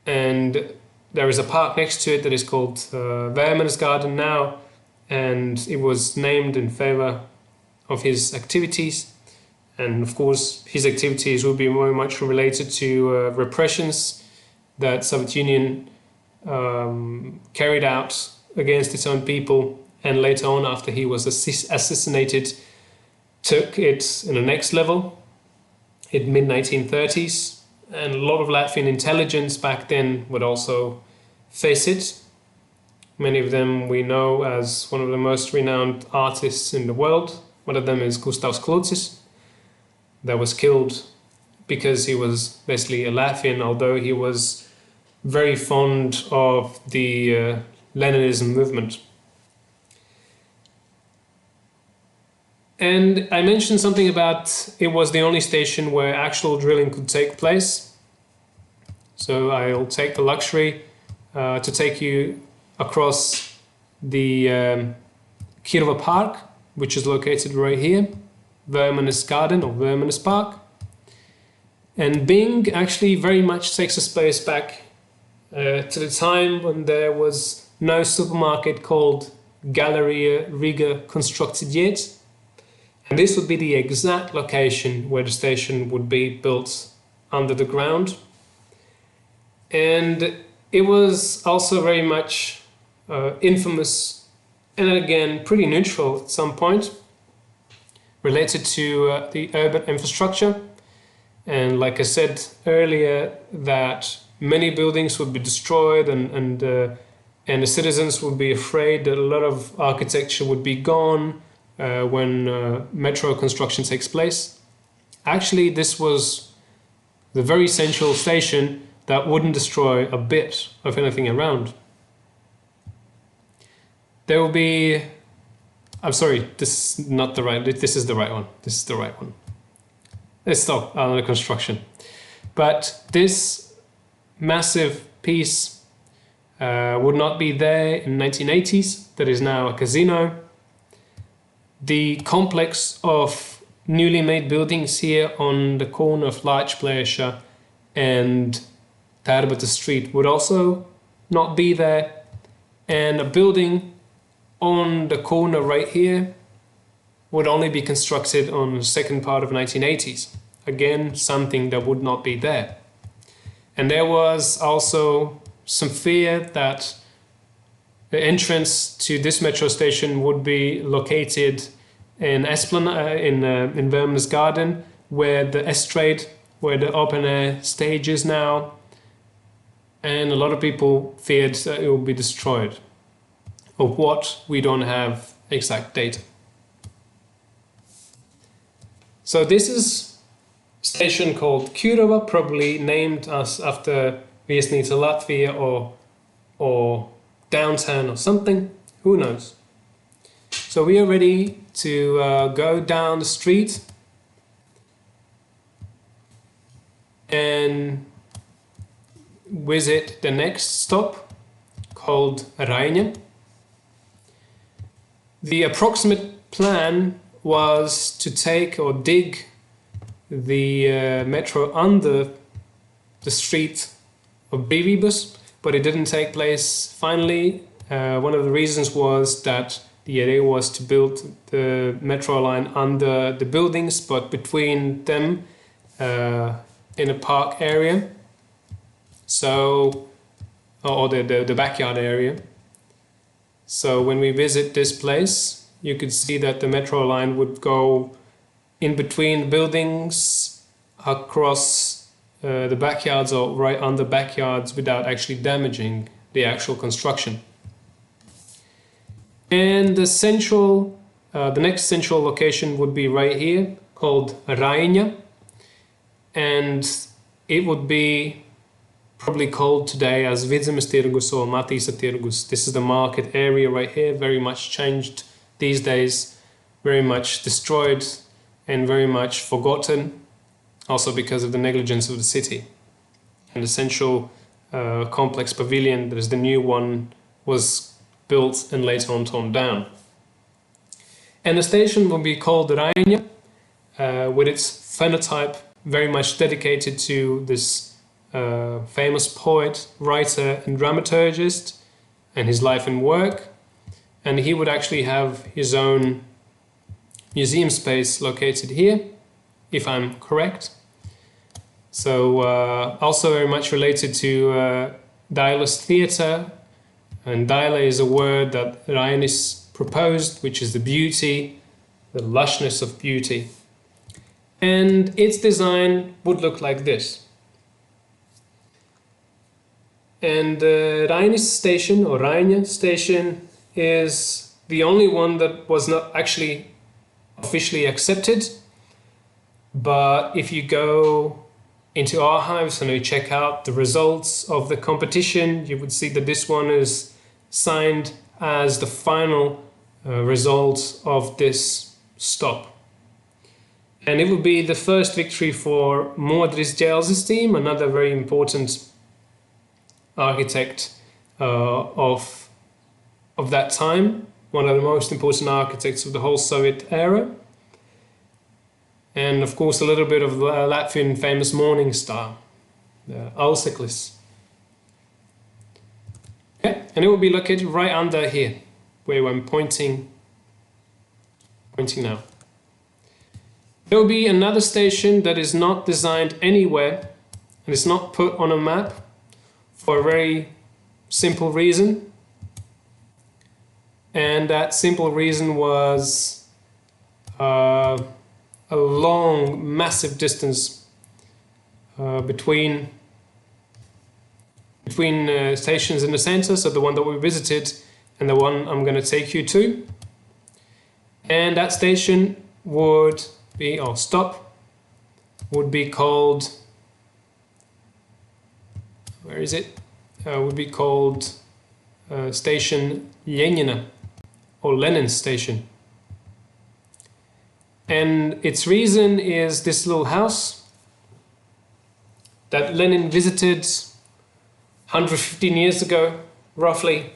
and there is a park next to it that is called Veermanis Garden now, and it was named in favor of his activities. And of course, his activities will be very much related to repressions that Soviet Union carried out against its own people, and later on, after he was assassinated, took it in the next level in mid-1930s. And a lot of Latvian intelligence back then would also face it. Many of them we know as one of the most renowned artists in the world. One of them is Gustavs Klucis, that was killed because he was basically a Latvian, although he was very fond of the Leninism movement. And I mentioned something about it was the only station where actual drilling could take place. So I'll take the luxury to take you across the Kirova Park, which is located right here, Veermanis Garden or Veermanis Park. And Bing actually very much takes us place back to the time when there was no supermarket called Galeria Riga constructed yet. And this would be the exact location where the station would be built under the ground. And it was also very much infamous, and again pretty neutral at some point, related to the urban infrastructure. And like I said earlier, that many buildings would be destroyed, and the citizens would be afraid that a lot of architecture would be gone when metro construction takes place. Actually, this was the very central station that wouldn't destroy a bit of anything around. There will be, I'm sorry, this is not the right, this is the right one. This is the right one. It's still under construction. But this massive piece would not be there in 1980s. That is now a casino. The complex of newly made buildings here on the corner of Lāčplēša and Tērbata Street would also not be there. And a building on the corner right here would only be constructed on the second part of 1980s. Again, something that would not be there. And there was also some fear that the entrance to this metro station would be located in Esplanade, in Vermnes Garden, where the estrade, where the open air stage is now. And a lot of people feared that it would be destroyed. Of what, we don't have exact data. So this is a station called Kurava, probably named after Regionalism Latvia or downtown or something, who knows. So we are ready to go down the street and visit the next stop called Raiņa. The approximate plan was to take or dig the metro under the street of Brīvības, but it didn't take place. Finally, one of the reasons was that the idea was to build the metro line under the buildings, but between them in a park area, so or the backyard area. So when we visit this place, you could see that the metro line would go in between buildings, across the backyards or right under backyards without actually damaging the actual construction. And the next central location would be right here, called Raiņa, and it would be probably called today as Vidzemes tirgus or Matīsa tirgus. This is the market area right here, very much changed these days, very much destroyed and very much forgotten, also because of the negligence of the city. And the central complex pavilion, that is the new one, was built and later on torn down. And the station will be called Raiņa, with its phenotype very much dedicated to this famous poet, writer and dramaturgist and his life and work. And he would actually have his own museum space located here, if I'm correct. So also very much related to Dailas theatre, and Daila is a word that Rainis proposed, which is the beauty, the lushness of beauty. And its design would look like this. And Rainis station, or Raiņa station, is the only one that was not actually officially accepted. But if you go into archives and you check out the results of the competition, you would see that this one is signed as the final result of this stop. And it would be the first victory for Modris Džēlzes team, another very important architect of that time, one of the most important architects of the whole Soviet era. And of course a little bit of Latvian famous morning star, Auseklis. Yeah, and it will be located right under here, where I'm pointing now. There will be another station that is not designed anywhere and is not put on a map for a very simple reason. And that simple reason was a long, massive distance between stations in the center, so the one that we visited and the one I'm going to take you to. And that station would be, or stop, would be called where is it? Would be called Station Lenina, or Lenin Station. And its reason is this little house that Lenin visited 115 years ago, roughly,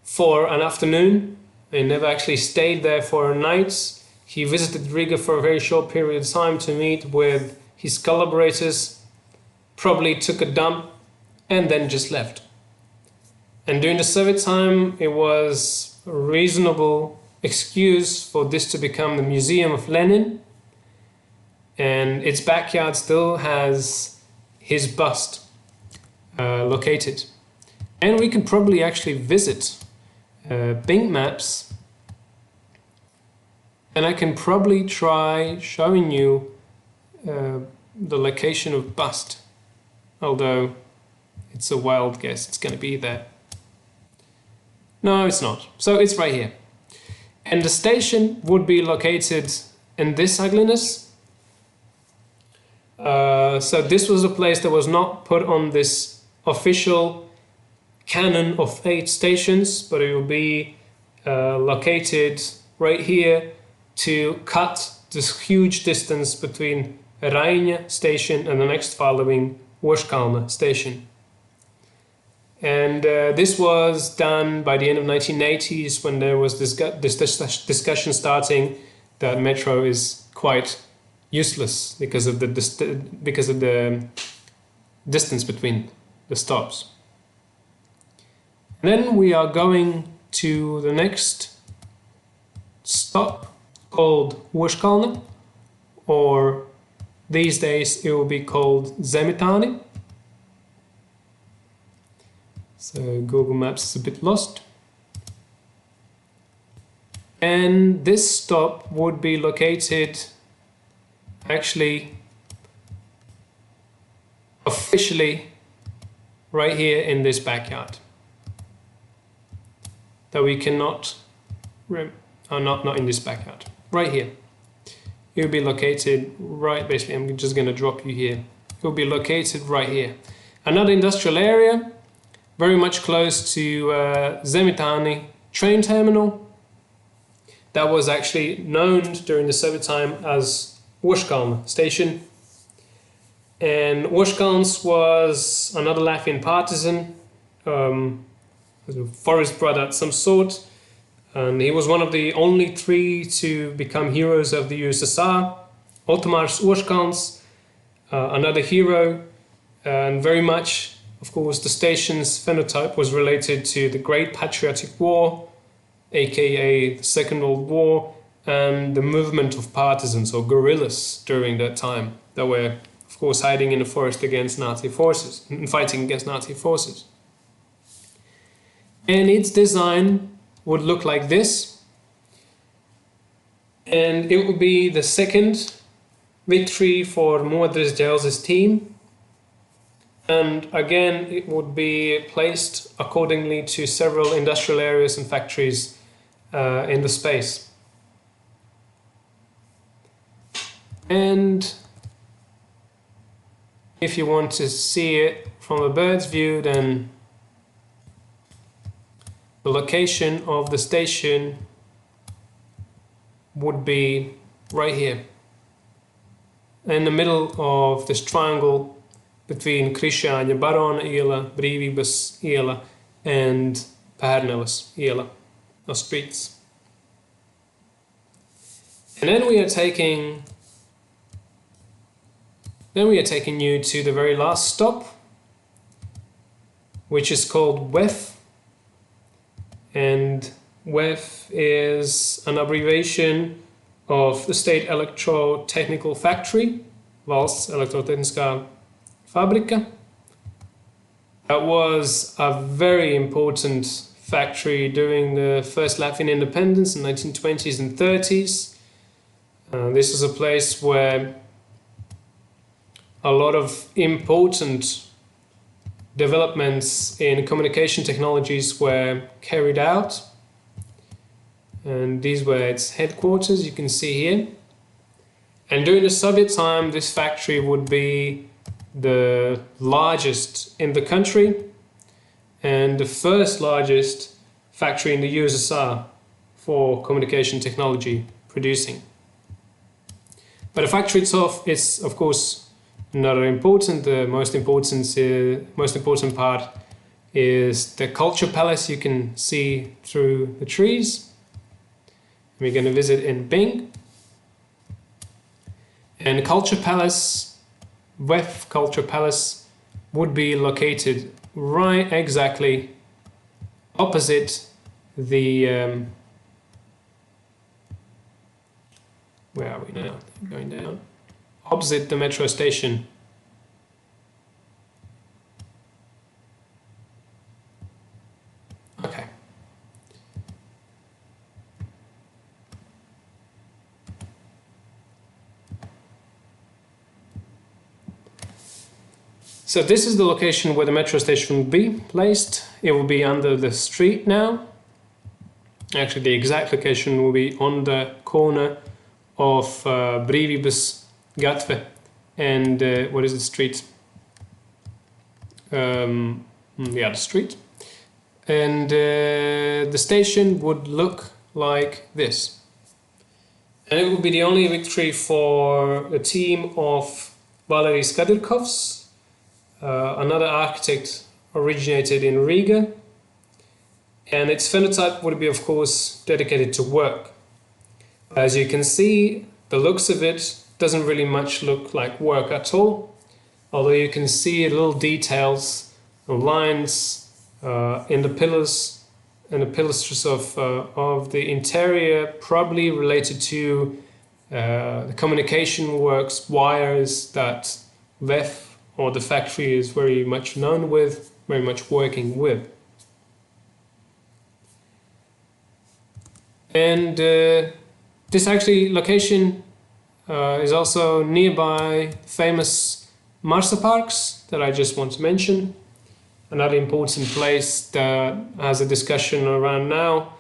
for an afternoon. He never actually stayed there for a night. He visited Riga for a very short period of time to meet with his collaborators, probably took a dump, and then just left. And during the Soviet time, it was a reasonable excuse for this to become the Museum of Lenin, and its backyard still has his bust located. And we can probably actually visit Bing Maps, and I can probably try showing you the location of bust, although it's a wild guess, it's going to be there. No, it's not. So it's right here. And the station would be located in this ugliness. So this was a place that was not put on this official canon of 8 stations, but it will be located right here to cut this huge distance between Riga Station and the next following Oškalna Station. And this was done by the end of 1980s, when there was this discussion starting that metro is quite useless because of the distance between the stops. And then we are going to the next stop called Oškalna, or these days it will be called Zemitani. So Google Maps is a bit lost. And this stop would be located actually officially right here in this backyard. That we cannot, not in this backyard, right here. It will be located right, basically I'm just going to drop you here. It will be located right here. Another industrial area, very much close to Zemitani train terminal, that was actually known during the Soviet time as Oškalna Station. And Oškalns was another Latvian partisan, a forest brother of some sort, and he was one of the only 3 to become heroes of the USSR. Otomārs Oškalns, another hero, and very much, of course, the station's phenotype was related to the Great Patriotic War, aka the Second World War, and the movement of partisans or guerrillas during that time that were, of course, hiding in the forest against Nazi forces and fighting against Nazi forces. And its design would look like this, and it would be the second victory for Modris Dzelz's team. And again, it would be placed accordingly to several industrial areas and factories in the space. And if you want to see it from a bird's view, then the location of the station would be right here, in the middle of this triangle between Krišjāņa Barona iela, Brīvības iela, and Pērneles iela, or streets. And then we are taking you to the very last stop, which is called WEF. And WEF is an abbreviation of the State Electrotechnical Factory, Valsts Elektrotehniskā Fabrika. That was a very important factory during the first Latvian independence in the 1920s and 30s. This is a place where a lot of important developments in communication technologies were carried out. And these were its headquarters, you can see here. And during the Soviet time, this factory would be the largest in the country and the first largest factory in the USSR for communication technology producing. But the factory itself is, of course, not important. The most important part is the culture palace you can see through the trees. We're going to visit in Bing. And Culture Palace, WEF Culture Palace, would be located right exactly opposite the where are we now? Going down. Opposite the metro station. Okay. So this is the location where the metro station will be placed. It will be under the street now. Actually, the exact location will be on the corner of Brīvības gatve and what is the street? Yeah, the street. And the station would look like this. And it will be the only victory for a team of Valerijs Kadirkovs, another architect originated in Riga. And its phenotype would be, of course, dedicated to work. As you can see, the looks of it doesn't really much look like work at all, although you can see little details and lines in the pillars and the pilasters of the interior, probably related to the communication works, wires that WEF or the factory is very much known with, very much working with. And this actually location is also nearby famous Marsa parks that I just want to mention. Another important place that has a discussion around now,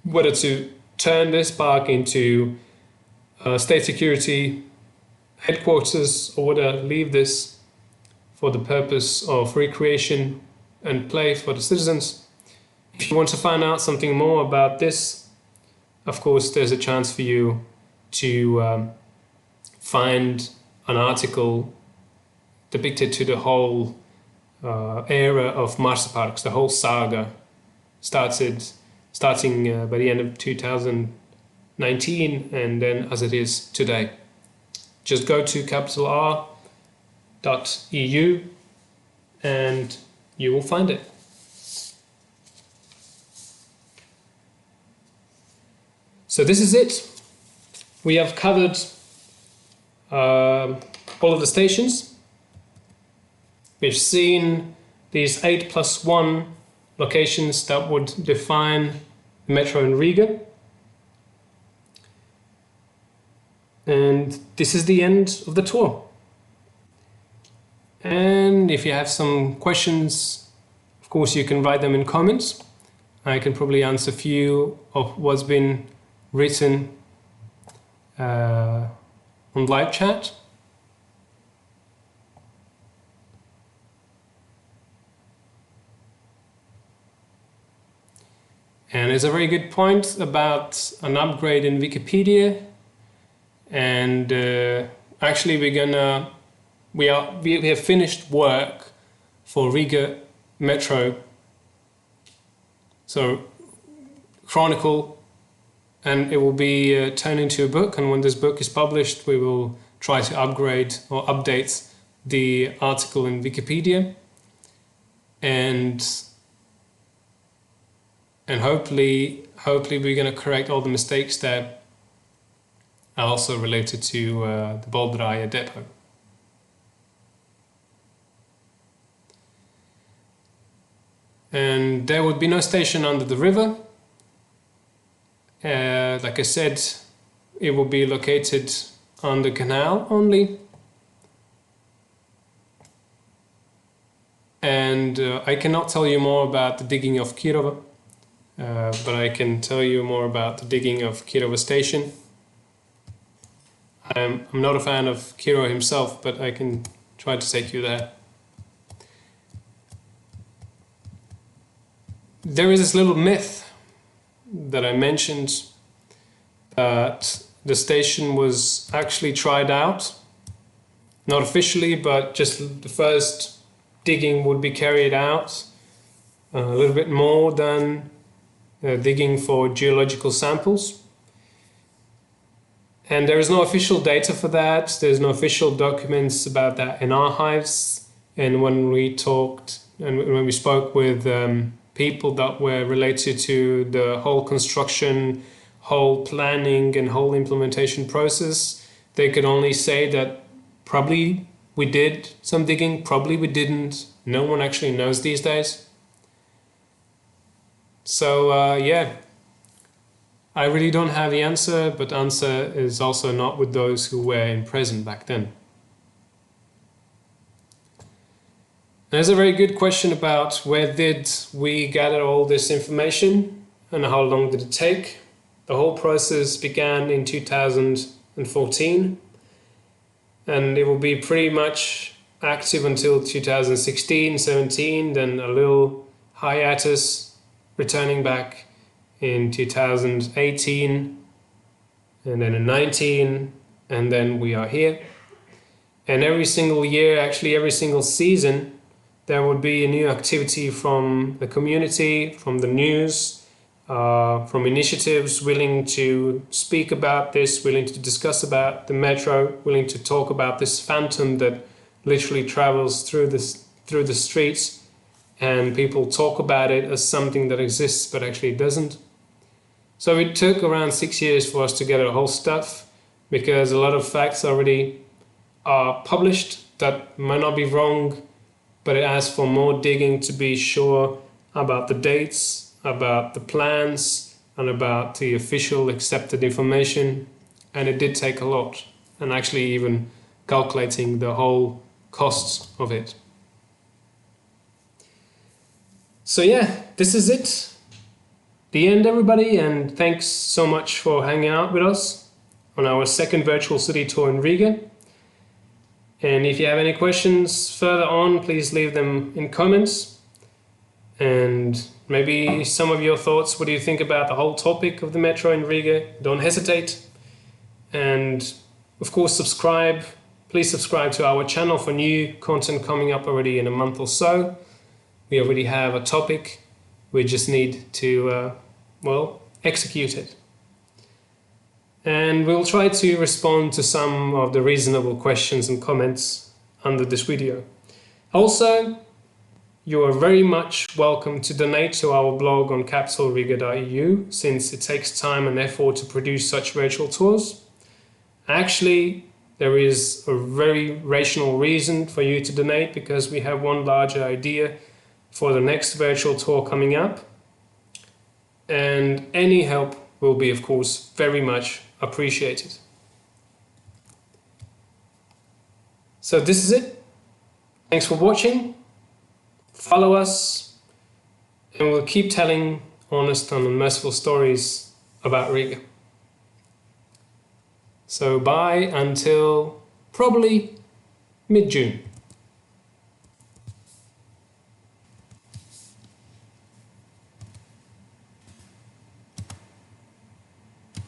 whether to turn this park into state security headquarters or whether leave this for the purpose of recreation and play for the citizens. If you want to find out something more about this, of course, there's a chance for you to find an article depicted to the whole era of Marsa parks, the whole saga, starting by the end of 2019 and then as it is today. Just go to capital.r.eu and you will find it. So this is it. We have covered all of the stations. We've seen these 8+1 locations that would define the metro in Riga. And this is the end of the tour. And if you have some questions, of course you can write them in comments. I can probably answer a few of what's been written on live chat. And there's a very good point about an upgrade in Wikipedia. And actually we have finished work for Riga Metro. So chronicle, and it will be turned into a book. And when this book is published, we will try to upgrade or update the article in Wikipedia. And hopefully we're going to correct all the mistakes that are also related to the Bolderaya depot. And there would be no station under the river. Like I said, it will be located on the canal only. And I cannot tell you more about the digging of Kirova, but I can tell you more about the digging of Kirova station. I'm not a fan of Kiro himself, but I can try to take you there. There is this little myth that I mentioned that the station was actually tried out, not officially, but just the first digging would be carried out, a little bit more than digging for geological samples. And there is no official data for that. There's no official documents about that in archives. And when we talked and when we spoke with people that were related to the whole construction, whole planning and whole implementation process, they could only say that probably we did some digging, probably we didn't. No one actually knows these days. So yeah, I really don't have the answer, but the answer is also not with those who were in present back then. There's a very good question about where did we gather all this information and how long did it take. The whole process began in 2014 and it will be pretty much active until 2016, 17, then a little hiatus, returning back in 2018 and then in 19, and then we are here. And every single year, actually every single season, there would be a new activity from the community, from the news, from initiatives willing to speak about this, willing to discuss about the metro, willing to talk about this phantom that literally travels through the streets, and people talk about it as something that exists but actually doesn't. So it took around 6 years for us to get the whole stuff, because a lot of facts already are published that might not be wrong, but it asks for more digging to be sure about the dates, about the plans, and about the official accepted information. And it did take a lot, and actually even calculating the whole costs of it. So yeah, this is it. The end, everybody, and thanks so much for hanging out with us on our second virtual city tour in Riga. And if you have any questions further on, please leave them in comments. And maybe some of your thoughts, what do you think about the whole topic of the metro in Riga? Don't hesitate. And of course, subscribe. Please subscribe to our channel for new content coming up already in a month or so. We already have a topic. We just need to, execute it. And we'll try to respond to some of the reasonable questions and comments under this video. Also, you are very much welcome to donate to our blog on capitalriga.eu, since it takes time and effort to produce such virtual tours. Actually, there is a very rational reason for you to donate, because we have one larger idea for the next virtual tour coming up. And any help will be, of course, very much appreciated. So this is it. Thanks for watching. Follow us, and we'll keep telling honest and unmerciful stories about Riga. So bye until probably mid-June.